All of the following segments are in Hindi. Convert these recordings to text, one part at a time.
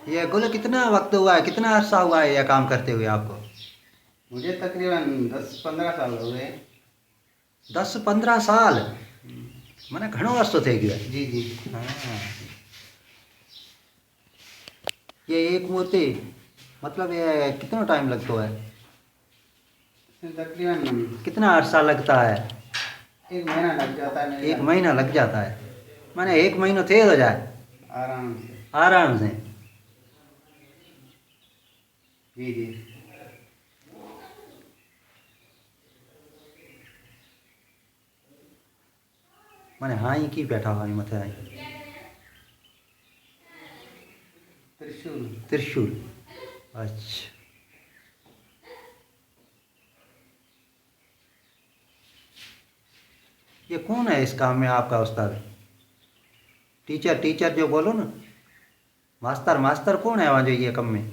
ये गुल कितना वक्त हुआ है, कितना अरसा हुआ है यह काम करते हुए आपको? मुझे तकरीबन 10-15 साल हो गए। 10-15 साल? मैंने घणो अरसो થઈ ગયો है। जी जी। हाँ। ये एक मूर्ति मतलब ये कितना टाइम लगता है? इसमें तकरीबन कितना अरसा लगता है? 1 महीना लग जाता है मेरे एक ख्याल महीना लग जाता है? मैंने एक महीना थे हो जाए से, आराम से। आराम से। जी जी। मैंने हाँ ही की बैठा हुआ मथे आई त्रिशूल। त्रिशूल। अच्छा। ये कौन है इस काम में आपका उस्ताद? टीचर टीचर जो बोलो ना, मास्टर मास्टर कौन है वहाँ जो ये काम में?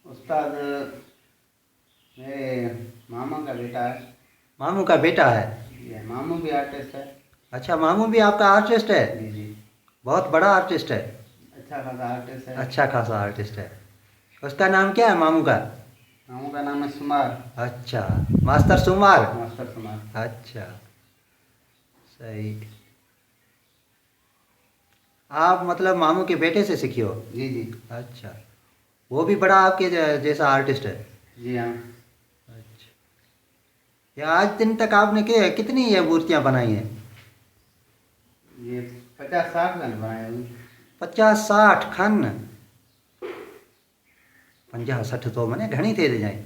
उस्ताद मेरे मामा का बेटा है। मामू का बेटा है? ये मामू भी आर्टिस्ट है। अच्छा, मामू भी आपका आर्टिस्ट है? जी जी। बहुत बड़ा आर्टिस्ट है? अच्छा खासा आर्टिस्ट है। अच्छा खासा आर्टिस्ट है। उसका नाम क्या है मामू का? मामू का नाम है सुमार। अच्छा, मास्टर सुमार। मास्टर सुमार। अच्छा, सही। आप मतलब मामू के बेटे से सीखी हो? जी जी। अच्छा, वो भी बड़ा आपके जैसा आर्टिस्ट है? जी हाँ। अच्छा, ये आज दिन तक आपने कितनी ये मूर्तियाँ बनाई हैं? ये 50-60 रन बनाए हुए। 50-60 खन? 50-60 तो मैंने घनी थे जाए।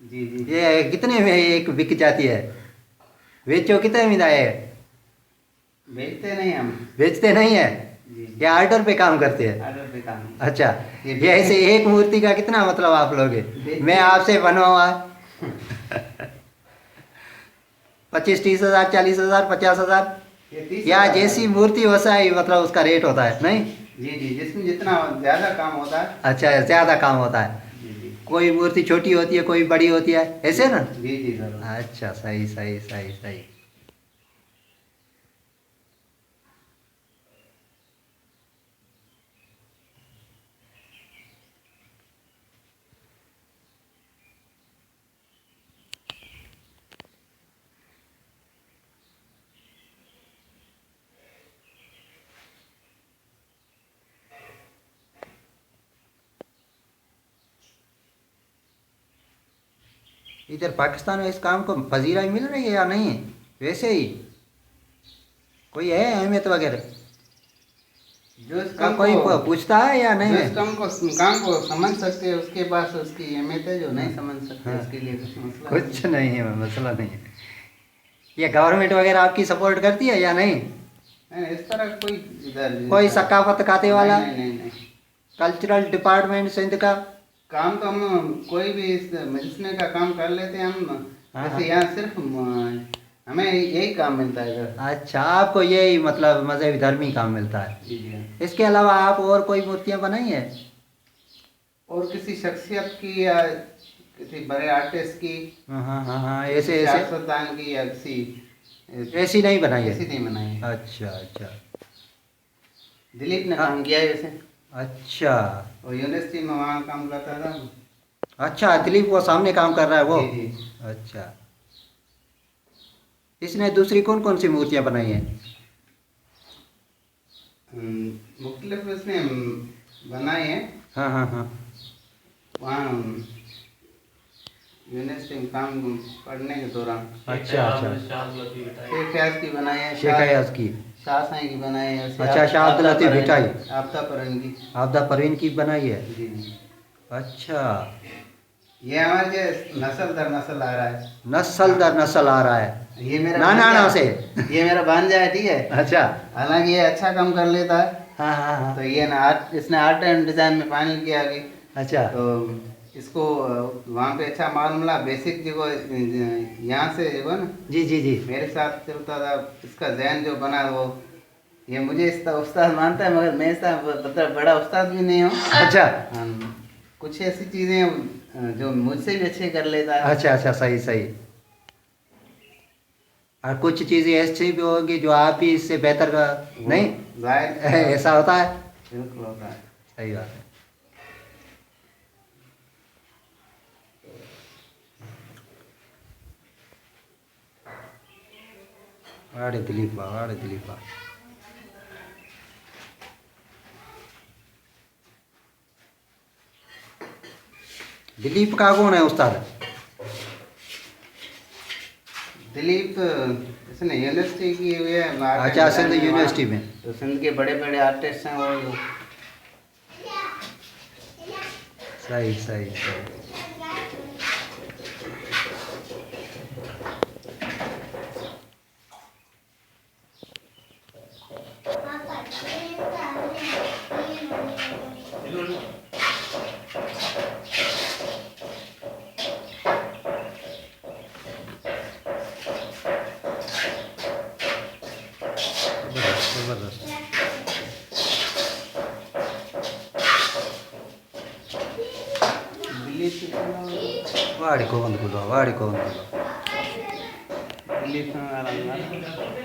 जी जी। ये कितने में एक बिक जाती है? बेचो कितने में है? बेचते नहीं हम। बेचते नहीं है? जी। या ऑर्डर पे काम करते हैं? ऑर्डर पे काम। अच्छा, ये ये ऐसे एक मूर्ति का कितना मतलब आप लोगे? मैं आपसे बनवाऊँ 25-30 हज़ार, 40 हज़ार, 50 हज़ार, ये 30 या हज़ार जैसी का। मूर्ति वैसा ही मतलब उसका रेट होता है नहीं? जी जी, जिसमें जितना ज़्यादा काम होता है। अच्छा, ज़्यादा काम होता है। जी जी। कोई मूर्ति छोटी होती है, कोई बड़ी होती है, ऐसे ना? जी जी सर। अच्छा, सही सही सही सही। इधर पाकिस्तान में इस काम को पजीराई मिल रही है या नहीं? वैसे ही कोई है अहमियत वगैरह जो इस का काम कोई को पूछता है या नहीं जो है? इस काम को समझ सकते हैं उसके पास उसकी अहमियत है। जो नहीं समझ सकते हाँ, उसके लिए कुछ मसला नहीं कुछ है। नहीं है, मसला नहीं है। ये गवर्नमेंट वगैरह आपकी सपोर्ट करती है या नहीं? नहीं, इस तरह कोई इधर कोई सकाफत खाते वाला? नहीं नहीं नहीं। कल्चरल डिपार्टमेंट सिंध का? काम तो हम कोई भी इस मजलिसने का काम कर लेते हैं हम। हाँ हाँ। जैसे यहाँ सिर्फ हमें यही काम मिलता है इधर। अच्छा, आपको यही मतलब मजहबी धर्मी काम मिलता है? जी जी हाँ। इसके अलावा आप और कोई मूर्तियाँ बनाई हैं? और किसी शख्सियत की या किसी बड़े आर्टिस्ट की, हाँ हाँ हाँ हाँ, किसी ऐसे ऐसे सियासतदान की या किसी ऐसी नहीं बनाई है? ऐसी नहीं बनाई है। अच्छा अच्छा। दिलीप ने हाँ, काम किया है वैसे। अच्छा और यूनिवर्सिटी में वहाँ काम करता था। अच्छा, दिलीप वो सामने काम कर रहा है वो? जी जी। अच्छा, इसने दूसरी कौन कौन सी मूर्तियाँ बनाई हैं? मुख्तलिफ उसने बनाए हैं। हाँ हाँ हाँ। वहाँ यूनिवर्सिटी में काम पढ़ने के दौरान। अच्छा अच्छा। शेख फयाज की बनाई है। शेख अयाज की? शाह साईं की बनाई है। अच्छा, शाह अब्दुल लतीफ भिटाई? आपदा परवीन की। आपदा परवीन की बनाई है? जी जी। अच्छा, ये हमारे जो नस्ल दर नस्ल आ रहा है। नस्ल दर नस्ल आ रहा है ये मेरा नाना भांजा से? ये मेरा भांजा है, ठीक है। अच्छा। हालांकि ये अच्छा काम कर लेता है। हाँ हाँ हाँ। तो ये ना इसने आर्ट एंड डिज़ाइन में फाइनल किया अभी। अच्छा। तो इसको वहाँ पे अच्छा मालूम मिला। बेसिक जो यहाँ से जो है ना, जी जी जी। मेरे साथ चलता था। इसका जहन जो बना वो, ये मुझे इसका उस्ताद मानता है, मगर मैं इसका मतलब बड़ा उस्ताद भी नहीं हूँ। अच्छा कुछ ऐसी चीज़ें जो मुझसे भी अच्छे कर लेता है। अच्छा अच्छा, सही सही। और कुछ चीज़ें ऐसी भी होंगी जो आप ही इससे बेहतर नहीं? जाहिर ऐसा होता है? बिल्कुल होता है। सही बात है। वाड़े दिलीप बा, वाड़े दिलीप बा। दिलीप का कौन है उस्ताद? दिलीप इसने यूनिवर्सिटी की हुई है मार्केट अच्छा, डिजाइन सिंध में यूनिवर्सिटी वहाँ। में। तो सिंध के बड़े बड़े आर्टिस्ट हैं वो। सही सही सही। जबरदस्त जबरदस्त। दिलीप इसमें- वाड़ी को बंद करो, वाड़ी को बंद करो। दिलीप में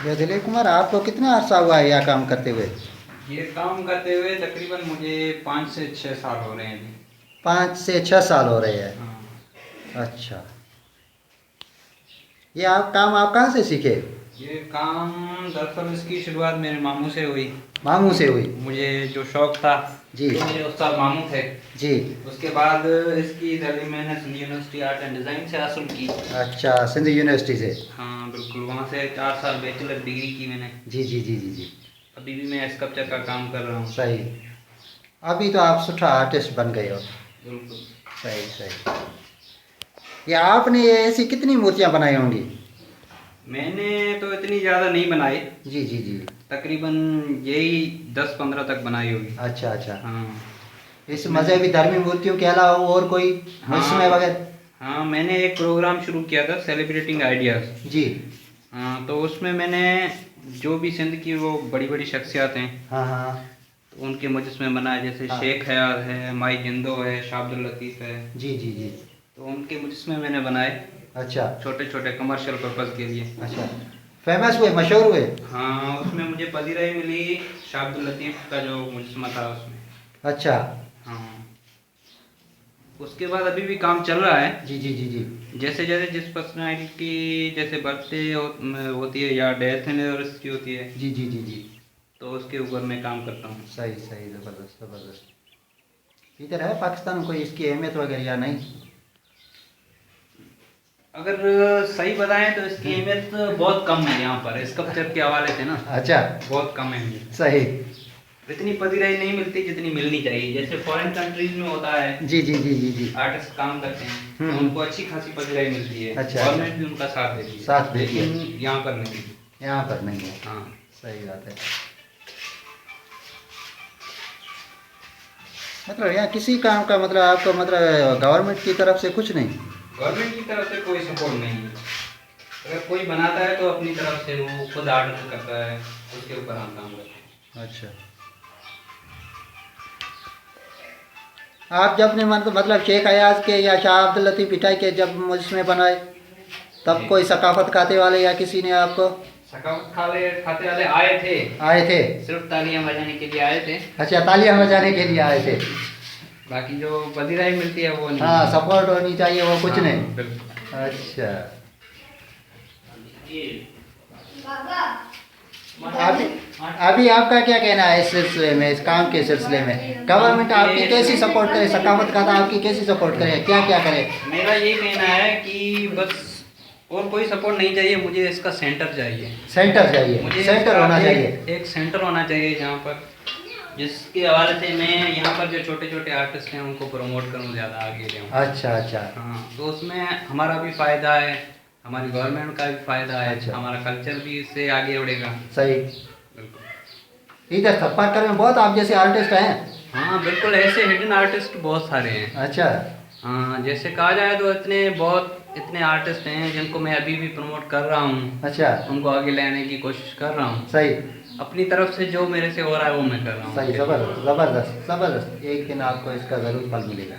ये दिलीप कुमार, आपको कितना अर्सा हुआ है यह काम करते हुए? ये काम करते हुए तकरीबन मुझे 5 से 6 साल हो रहे हैं अभी। 5 से 6 साल हो रहे हैं। हाँ। अच्छा, ये आप काम आप कहाँ से सीखे? ये काम दरअसल इसकी शुरुआत मेरे मामू से हुई। मामू से हुई? मुझे जो शौक था जी। तो मेरे उस्ताद मामू थे। जी। उसके बाद इसकी तालीम मैंने Sindh university art and design से हासिल की। अच्छा, सिंध यूनिवर्सिटी से? हाँ बिल्कुल, वहाँ से 4 साल बैचलर डिग्री की मैंने। जी जी जी जी जी। अभी भी मैं स्कल्पचर का काम कर रहा हूँ। सही। अभी तो आप सुठा आर्टिस्ट बन गए हो। बिल्कुल। सही सही। ये आपने ये ऐसी कितनी मूर्तियाँ बनाई होंगी? मैंने तो इतनी ज़्यादा नहीं बनाई, जी जी जी। तकरीबन यही 10-15 तक बनाई होगी। अच्छा अच्छा। हाँ। इस मजहबी धर्मी मूर्तियों के अलावा और कोई मुजस्मे वगैरह? हाँ, मैंने एक प्रोग्राम शुरू किया था सेलिब्रेटिंग आइडियाज़। जी। हाँ, तो उसमें मैंने जो भी सिंध की वो बड़ी बड़ी शख्सियात हैं हाँ हाँ। तो उनके मुजस्मे बनाए, जैसे हाँ। शेख हयात है, माई जिंदो है, शाह अब्दुल लतीफ़ है। जी जी जी। तो उनके मुजस्मे मैंने बनाए अच्छा छोटे छोटे कमर्शियल पर्पज़ के लिए। अच्छा। फेमस हुए, मशहूर हुए? हाँ, उसमें मुझे पजीराई मिली शाह अब्दुल लतीफ़ का जो मुजस्मा था उसमें। अच्छा। हाँ, उसके बाद अभी भी काम चल रहा है। जी जी जी जी। जैसे जैसे जिस पर्सनैलिटी की जैसे बर्थडे होती है या डेथ एनिवर्सरी होती है जी जी जी जी। तो उसके ऊपर मैं काम करता हूँ। सही सही, ज़बरदस्त ज़बरदस्त। इधर है पाकिस्तान में कोई इसकी अहमियत वगैरह या नहीं? अगर सही बताएं तो इसकी अहमियत बहुत कम है यहाँ पर, स्कल्पचर के हवाले से ना। अच्छा। बहुत कम है, सही। इतनी पजीराई नहीं मिलती जितनी मिलनी चाहिए। जैसे फॉरेन कंट्रीज में होता है, जी जी जी जी जी। आर्टिस्ट काम करते हैं तो उनको अच्छी खासी पजीराई मिलती है। अच्छा। गवर्नमेंट भी उनका साथ देती है। साथ देती है। लेकिन यहाँ पर नहीं। यहाँ पर नहीं है। हाँ। सही बात है। मतलब यहाँ किसी काम का मतलब आपको मतलब गवर्नमेंट की तरफ से कुछ नहीं? गवर्नमेंट की तरफ से कोई सपोर्ट नहीं है। अगर कोई बनाता है तो अपनी तरफ से वो खुद आर्डर करता है, उसके ऊपर हम काम करते हैं। अच्छा। आप जब ने मतलब शेख अयाज के या शाह अब्दुल लतीफ़ पिटाई के जब मुजस्मे बनाए तब जी। कोई सकाफत खाते वाले या किसी ने आपको? सकावत खाते वाले आए थे, आए थे? सिर्फ तालियां बजाने के लिए आए थे। अच्छा, तालियां बजाने के लिए आए थे। बाकी जो पजीराई मिलती है वो नहीं। हाँ, सपोर्ट होनी चाहिए, वो कुछ हाँ, नहीं। बिल्कुल। अच्छा। अभी अभी आपका क्या कहना है इस सिलसिले में, इस काम के सिलसिले में? गवर्नमेंट आपकी कैसी सपोर्ट करे, सकाफत खाता आपकी कैसी सपोर्ट करे, क्या क्या करे? मेरा ये कहना है कि बस और कोई सपोर्ट नहीं चाहिए, मुझे इसका सेंटर चाहिए। सेंटर चाहिए, मुझे सेंटर इसका होना एक- चाहिए। एक सेंटर होना चाहिए जहाँ पर जिसके हवाले से मैं यहाँ पर जो छोटे छोटे आर्टिस्ट हैं उनको प्रमोट करूँ, ज़्यादा आगे जाऊँ। अच्छा अच्छा। हाँ, तो उसमें हमारा भी फ़ायदा है, हमारी गवर्नमेंट का भी फ़ायदा है। अच्छा। हमारा कल्चर भी इससे आगे बढ़ेगा। सही। बिल्कुल। इधर थप्पाकर में बहुत आप जैसे आर्टिस्ट हैं? हाँ बिल्कुल, ऐसे हिडन आर्टिस्ट बहुत सारे हैं। अच्छा। हाँ, जैसे कहा जाए तो इतने बहुत इतने आर्टिस्ट हैं जिनको मैं अभी भी प्रमोट कर रहा हूँ, अच्छा, उनको आगे लाने की कोशिश कर रहा हूँ। सही अपनी तरफ से जो मेरे से हो रहा है वो मैं कर रहा हूँ। सही, ज़बरदस्त ज़बरदस्त ज़बरदस्त। एक दिन आपको इसका ज़रूर फल मिलेगा।